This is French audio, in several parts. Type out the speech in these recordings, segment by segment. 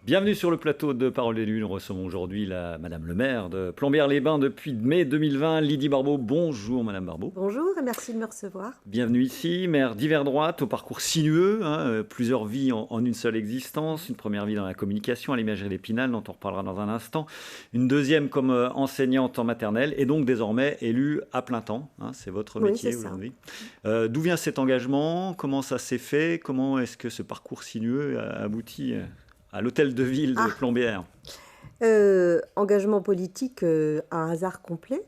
Bienvenue sur le plateau de Parole d'élu. Nous recevons aujourd'hui Madame le maire de Plombières-les-Bains depuis mai 2020, Lydie Barbeau. Bonjour Madame Barbeau. Bonjour et merci de me recevoir. Bienvenue ici, maire d'hiver droite, au parcours sinueux, plusieurs vies en une seule existence. Une première vie dans la communication à l'imagerie d'Épinal, dont on reparlera dans un instant. Une deuxième comme enseignante en maternelle et donc désormais élue à plein temps. C'est votre métier aujourd'hui. D'où vient cet engagement? Comment ça s'est fait? Comment est-ce que ce parcours sinueux a abouti à l'hôtel de ville de Plombières? Engagement politique, un hasard complet,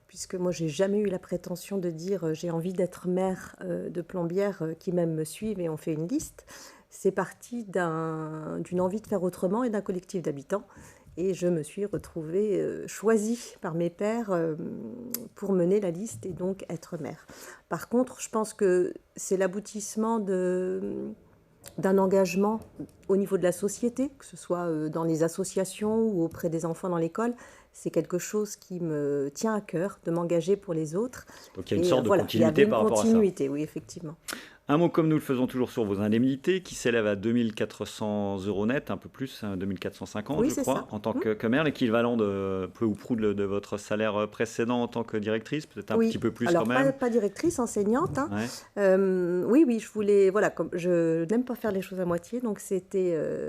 puisque moi j'ai jamais eu la prétention de dire j'ai envie d'être maire de Plombières, qui même me suivent et on fait une liste. C'est parti d'une envie de faire autrement et d'un collectif d'habitants. Et je me suis retrouvée choisie par mes pairs pour mener la liste et donc être maire. Par contre, je pense que c'est l'aboutissement d'un engagement au niveau de la société, que ce soit dans les associations ou auprès des enfants dans l'école. C'est quelque chose qui me tient à cœur, de m'engager pour les autres. Donc il y a une sorte de continuité par rapport à ça. Il y a une continuité, oui, effectivement. Un mot comme nous le faisons toujours sur vos indemnités, qui s'élèvent à 2 400 € net, un peu plus, 2 450 je crois, ça. en tant que maire, l'équivalent de peu ou prou de votre salaire précédent en tant que directrice, peut-être un petit peu plus alors, quand même. Pas directrice, enseignante. Ouais. Oui, je voulais, comme je n'aime pas faire les choses à moitié, donc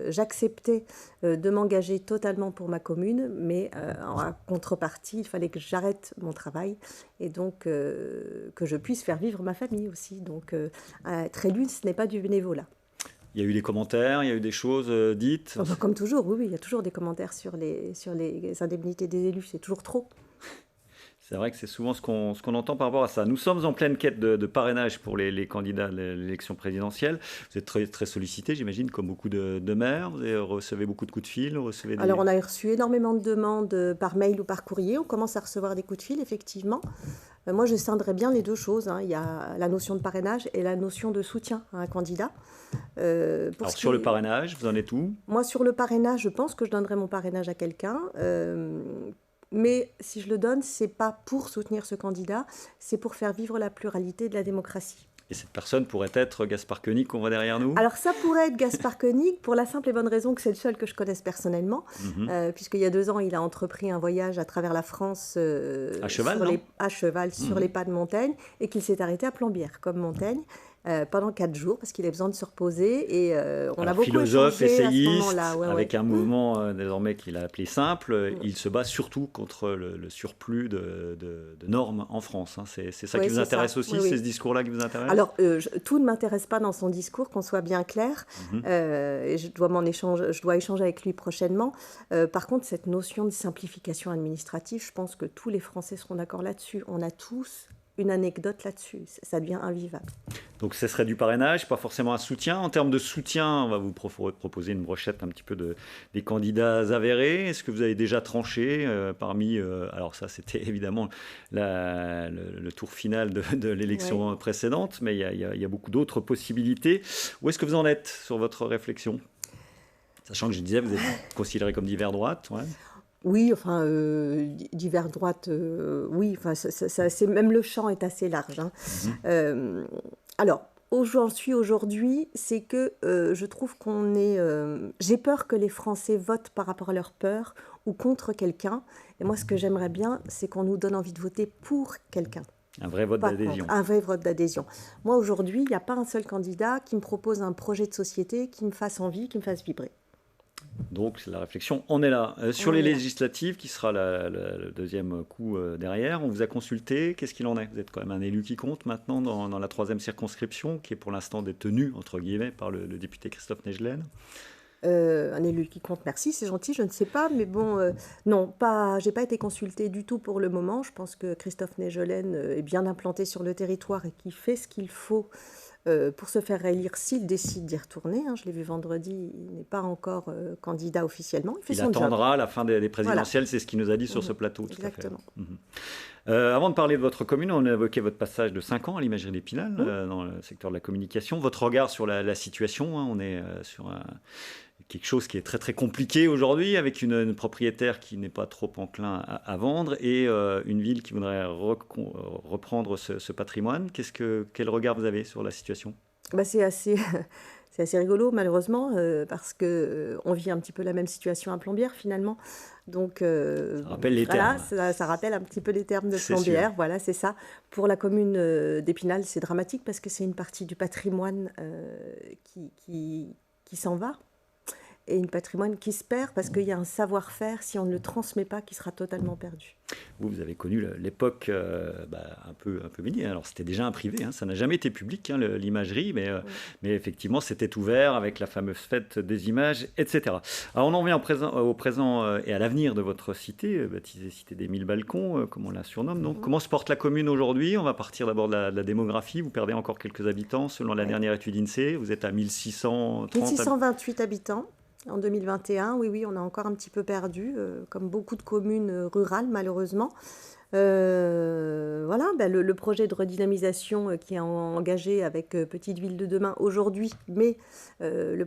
j'acceptais de m'engager totalement pour ma commune, mais en contrepartie, il fallait que j'arrête mon travail et donc que je puisse faire vivre ma famille aussi. Donc être élu, ce n'est pas du bénévolat. Il y a eu des commentaires, il y a eu des choses dites. Comme toujours, oui, il y a toujours des commentaires sur les indemnités des élus, c'est toujours trop. C'est vrai que c'est souvent ce qu'on entend par rapport à ça. Nous sommes en pleine quête de parrainage pour les candidats de l'élection présidentielle. Vous êtes très, très sollicité, j'imagine, comme beaucoup de maires. Vous recevez beaucoup de coups de fil. Alors, on a reçu énormément de demandes par mail ou par courrier. On commence à recevoir des coups de fil, effectivement. Moi, je scinderais bien les deux choses. Il y a la notion de parrainage et la notion de soutien à un candidat. Alors, sur le parrainage, vous en êtes où? Moi, sur le parrainage, je pense que je donnerai mon parrainage à quelqu'un. Mais si je le donne, ce n'est pas pour soutenir ce candidat, c'est pour faire vivre la pluralité de la démocratie. Et cette personne pourrait être Gaspard Koenig qu'on voit derrière nous? Alors ça pourrait être Gaspard Koenig pour la simple et bonne raison que c'est le seul que je connaisse personnellement, puisqu'il y a 2 ans, il a entrepris un voyage à travers la France à cheval, sur les pas de Montaigne et qu'il s'est arrêté à Plombières, comme Montaigne. Pendant 4 jours, parce qu'il a besoin de se reposer. Et on a beaucoup philosophe, essayiste, avec un mouvement désormais qu'il a appelé simple, il se bat surtout contre le surplus de normes en France. C'est ça qui vous intéresse aussi, c'est ce discours-là qui vous intéresse? Alors, tout ne m'intéresse pas dans son discours, qu'on soit bien clair. Et je dois échanger avec lui prochainement. Par contre, cette notion de simplification administrative, je pense que tous les Français seront d'accord là-dessus. On a tous une anecdote là-dessus, ça devient invivable. Donc ce serait du parrainage, pas forcément un soutien. En termes de soutien, on va vous proposer une brochette un petit peu des candidats avérés. Est-ce que vous avez déjà tranché parmi... alors ça, c'était évidemment le tour final de l'élection précédente, mais il y a beaucoup d'autres possibilités. Où est-ce que vous en êtes sur votre réflexion? Sachant que je disais, vous êtes considéré comme d'hiver droite. Oui, d'hiver droite, oui, même le champ est assez large. Alors, où j'en suis aujourd'hui, c'est que je trouve j'ai peur que les Français votent par rapport à leur peur ou contre quelqu'un. Et moi, ce que j'aimerais bien, c'est qu'on nous donne envie de voter pour quelqu'un. Un vrai vote d'adhésion. Un vrai vote d'adhésion. Moi, aujourd'hui, il n'y a pas un seul candidat qui me propose un projet de société qui me fasse envie, qui me fasse vibrer. Donc la réflexion, on est là. Sur les législatives, qui sera le deuxième coup derrière, on vous a consulté, qu'est-ce qu'il en est? Vous êtes quand même un élu qui compte maintenant dans la 3e circonscription, qui est pour l'instant détenue, entre guillemets, par le député Christophe Negelen. Un élu qui compte, merci, c'est gentil, je ne sais pas, mais bon, non, j'ai pas été consultée du tout pour le moment. Je pense que Christophe Negelen est bien implanté sur le territoire et qu'il fait ce qu'il faut pour se faire réélire s'il décide d'y retourner. Je l'ai vu vendredi, il n'est pas encore candidat officiellement. Il attendra la fin des présidentielles, voilà. C'est ce qu'il nous a dit sur ce plateau. Exactement. Tout à fait. Avant de parler de votre commune, on a évoqué votre passage de 5 ans à l'imagerie d'Épinal, dans le secteur de la communication. Votre regard sur la situation, on est sur quelque chose qui est très très compliqué aujourd'hui, avec une propriétaire qui n'est pas trop enclin à vendre et une ville qui voudrait reprendre ce patrimoine. Quel regard vous avez sur la situation? C'est assez C'est assez rigolo, malheureusement, parce que on vit un petit peu la même situation à Plombières, finalement. Donc, Ça rappelle les voilà, termes. ça rappelle un petit peu les termes de C'est sûr. Plombières. Voilà, c'est ça. Pour la commune d'Épinal, c'est dramatique parce que c'est une partie du patrimoine qui s'en va et une patrimoine qui se perd parce qu'il y a un savoir-faire, si on ne le transmet pas, qui sera totalement perdu. Vous avez connu l'époque un peu bénie. Alors, c'était déjà un privé, hein, ça n'a jamais été public, hein, l'imagerie, mais effectivement, c'était ouvert avec la fameuse fête des images, etc. Alors, on en vient au présent et à l'avenir de votre cité, baptisée Cité des 1000 balcons, comme on la surnomme. Donc, comment se porte la commune aujourd'hui? On va partir d'abord de la démographie. Vous perdez encore quelques habitants, selon la dernière étude INSEE. Vous êtes à 1630 1628 habitants. En 2021, oui, on a encore un petit peu perdu, comme beaucoup de communes rurales, malheureusement. Voilà, le projet de redynamisation qui est engagé avec Petite Ville de demain aujourd'hui, mais le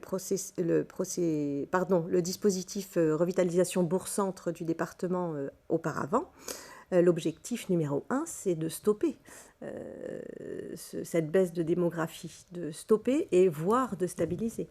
dispositif revitalisation bourg-centre du département auparavant, l'objectif numéro 1, c'est de stopper cette baisse de démographie, de stopper et voire de stabiliser.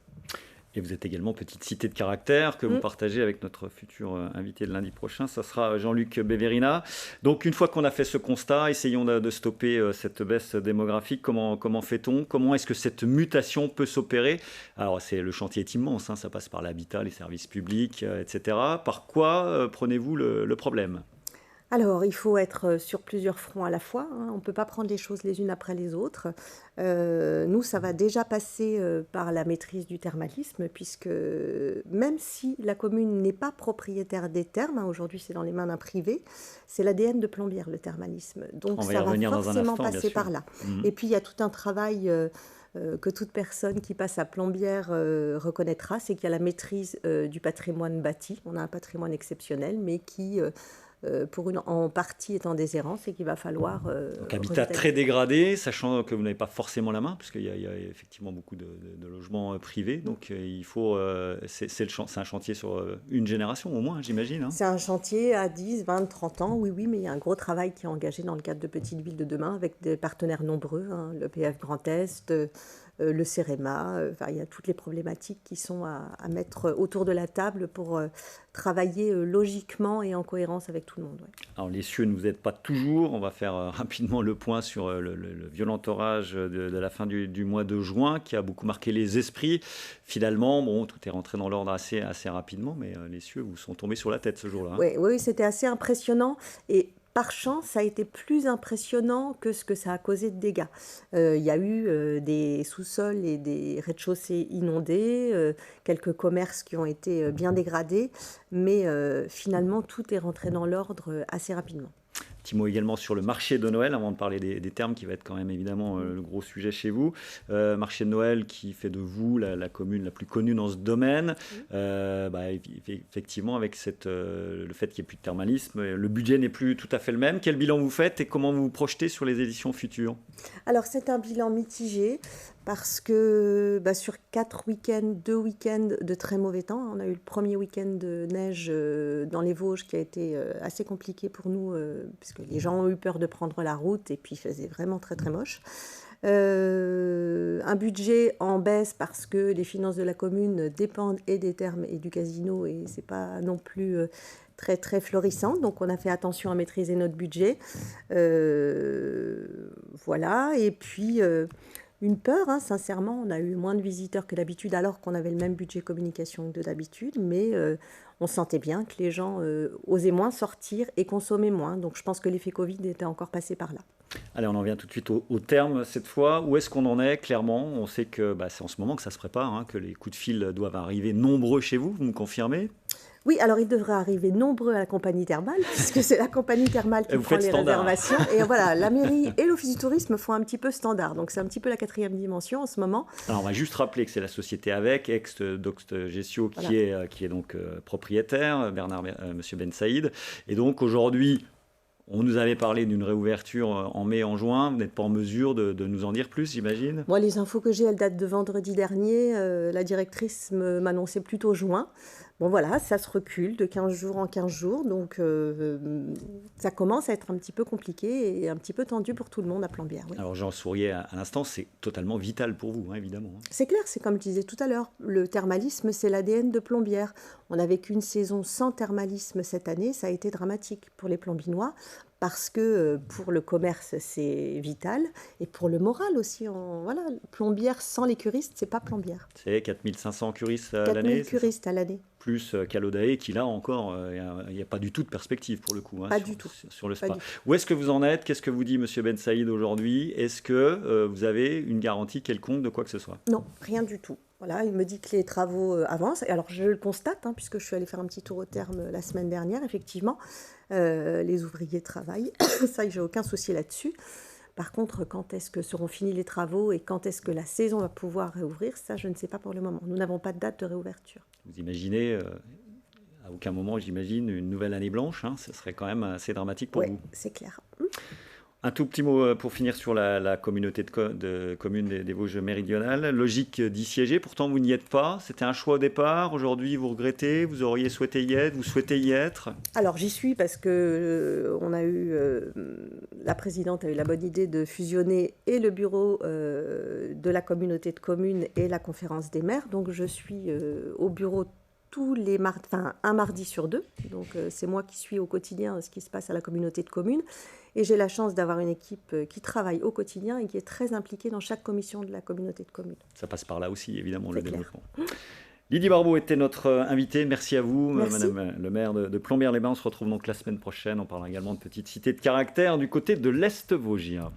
Et vous êtes également petite cité de caractère que vous partagez avec notre futur invité de lundi prochain. Ça sera Jean-Luc Beverina. Donc, une fois qu'on a fait ce constat, essayons de stopper cette baisse démographique. Comment fait-on? Comment est-ce que cette mutation peut s'opérer? Alors, le chantier est immense. Hein, ça passe par l'habitat, les services publics, etc. Par quoi prenez-vous le problème? Alors, il faut être sur plusieurs fronts à la fois, hein. On ne peut pas prendre les choses les unes après les autres. Nous, ça va déjà passer par la maîtrise du thermalisme, puisque même si la commune n'est pas propriétaire des thermes, hein, aujourd'hui c'est dans les mains d'un privé, c'est l'ADN de Plombières, le thermalisme. Donc ça va forcément passer par là. Et puis il y a tout un travail que toute personne qui passe à Plombières reconnaîtra, c'est qu'il y a la maîtrise du patrimoine bâti. On a un patrimoine exceptionnel, mais qui... en partie est en déshérence et qu'il va falloir... Donc habitat très dégradé, sachant que vous n'avez pas forcément la main, puisqu'il y a effectivement beaucoup de logements privés. Donc il faut... c'est un chantier sur une génération au moins, j'imagine. Hein. C'est un chantier à 10, 20, 30 ans, oui, mais il y a un gros travail qui est engagé dans le cadre de Petite Ville de demain avec des partenaires nombreux, hein, le PF Grand Est, le CEREMA, il y a toutes les problématiques qui sont à mettre autour de la table pour travailler logiquement et en cohérence avec tout le monde. Ouais. Alors les cieux ne vous aident pas toujours, on va faire rapidement le point sur le violent orage de la fin du mois de juin qui a beaucoup marqué les esprits. Finalement, tout est rentré dans l'ordre assez rapidement, mais les cieux vous sont tombés sur la tête ce jour-là. Hein. Oui, c'était assez impressionnant et par chance, ça a été plus impressionnant que ce que ça a causé de dégâts. Il y a eu des sous-sols et des rez-de-chaussée inondés, quelques commerces qui ont été bien dégradés, mais finalement, tout est rentré dans l'ordre assez rapidement. Petit mot également sur le marché de Noël, avant de parler des termes qui va être quand même évidemment le gros sujet chez vous. Marché de Noël qui fait de vous la commune la plus connue dans ce domaine. Effectivement, avec le fait qu'il n'y ait plus de thermalisme, le budget n'est plus tout à fait le même. Quel bilan vous faites et comment vous vous projetez sur les éditions futures? Alors c'est un bilan mitigé. Parce que sur 4 week-ends, 2 week-ends de très mauvais temps, on a eu le premier week-end de neige dans les Vosges qui a été assez compliqué pour nous, puisque les gens ont eu peur de prendre la route et puis il faisait vraiment très très moche. Un budget en baisse parce que les finances de la commune dépendent et des thermes et du casino et c'est pas non plus très très florissant, donc on a fait attention à maîtriser notre budget. Voilà, et puis... une peur, hein, sincèrement, on a eu moins de visiteurs que d'habitude alors qu'on avait le même budget communication que d'habitude, mais on sentait bien que les gens osaient moins sortir et consommer moins. Donc je pense que l'effet Covid était encore passé par là. Allez, on en vient tout de suite au terme cette fois. Où est-ce qu'on en est clairement? On sait que c'est en ce moment que ça se prépare, hein, que les coups de fil doivent arriver nombreux chez vous, vous me confirmez? Oui, alors ils devraient arriver nombreux à la compagnie thermale, puisque c'est la compagnie thermale qui prend les réservations. Et voilà, la mairie et l'office du tourisme font un petit peu standard. Donc c'est un petit peu la 4e dimension en ce moment. Alors on va juste rappeler que c'est la société avec, ex-Doxt Gessio, qui est donc propriétaire, Monsieur Ben Saïd. Et donc aujourd'hui... On nous avait parlé d'une réouverture en mai, en juin. Vous n'êtes pas en mesure de nous en dire plus, j'imagine? Moi, les infos que j'ai, elles datent de vendredi dernier. La directrice m'annonçait plutôt juin. Bon voilà, ça se recule de 15 jours en 15 jours, donc ça commence à être un petit peu compliqué et un petit peu tendu pour tout le monde à Plombières. Oui. Alors Jean Sourier, à l'instant, c'est totalement vital pour vous, hein, évidemment. C'est clair, c'est comme je disais tout à l'heure, le thermalisme, c'est l'ADN de Plombières. On n'a vécu une saison sans thermalisme cette année, ça a été dramatique pour les Plombinois, parce que pour le commerce, c'est vital, et pour le moral aussi. Voilà, Plombières sans les curistes, c'est pas Plombières. C'est 4500 curistes à 4000 l'année, curistes à l'année. plus Calodae, qui là encore, il n'y a pas du tout de perspective pour le coup, hein, Pas du tout. sur le Pas spa. du tout. Où est-ce que vous en êtes? Qu'est-ce que vous dit Monsieur Ben Saïd aujourd'hui? Est-ce que vous avez une garantie quelconque de quoi que ce soit? Non, rien du tout. Voilà, il me dit que les travaux avancent. Et alors, je le constate, hein, puisque je suis allée faire un petit tour au terme la semaine dernière, effectivement. Les ouvriers travaillent. Ça, j'ai aucun souci là-dessus. Par contre, quand est-ce que seront finis les travaux et quand est-ce que la saison va pouvoir réouvrir, ça, je ne sais pas pour le moment. Nous n'avons pas de date de réouverture. Vous imaginez, à aucun moment j'imagine, une nouvelle année blanche, hein, ce serait quand même assez dramatique pour Oui, vous. c'est clair. Un tout petit mot pour finir sur la communauté de communes des Vosges méridionales. Logique d'y siéger, pourtant vous n'y êtes pas. C'était un choix au départ. Aujourd'hui, vous regrettez, vous auriez souhaité y être, vous souhaitez y être? Alors j'y suis parce que la présidente a eu la bonne idée de fusionner et le bureau de la communauté de communes et la conférence des maires. Donc je suis au bureau tous les un mardi sur deux. Donc c'est moi qui suis au quotidien ce qui se passe à la communauté de communes. Et j'ai la chance d'avoir une équipe qui travaille au quotidien et qui est très impliquée dans chaque commission de la communauté de communes. Ça passe par là aussi, évidemment, le C'est clair. développement. Lydie Barbeau était notre invitée. Merci à vous, Merci. Madame le maire de Plombières-les-Bains. On se retrouve donc la semaine prochaine. On parlera également de petites cités de caractère du côté de l'Est vosgien.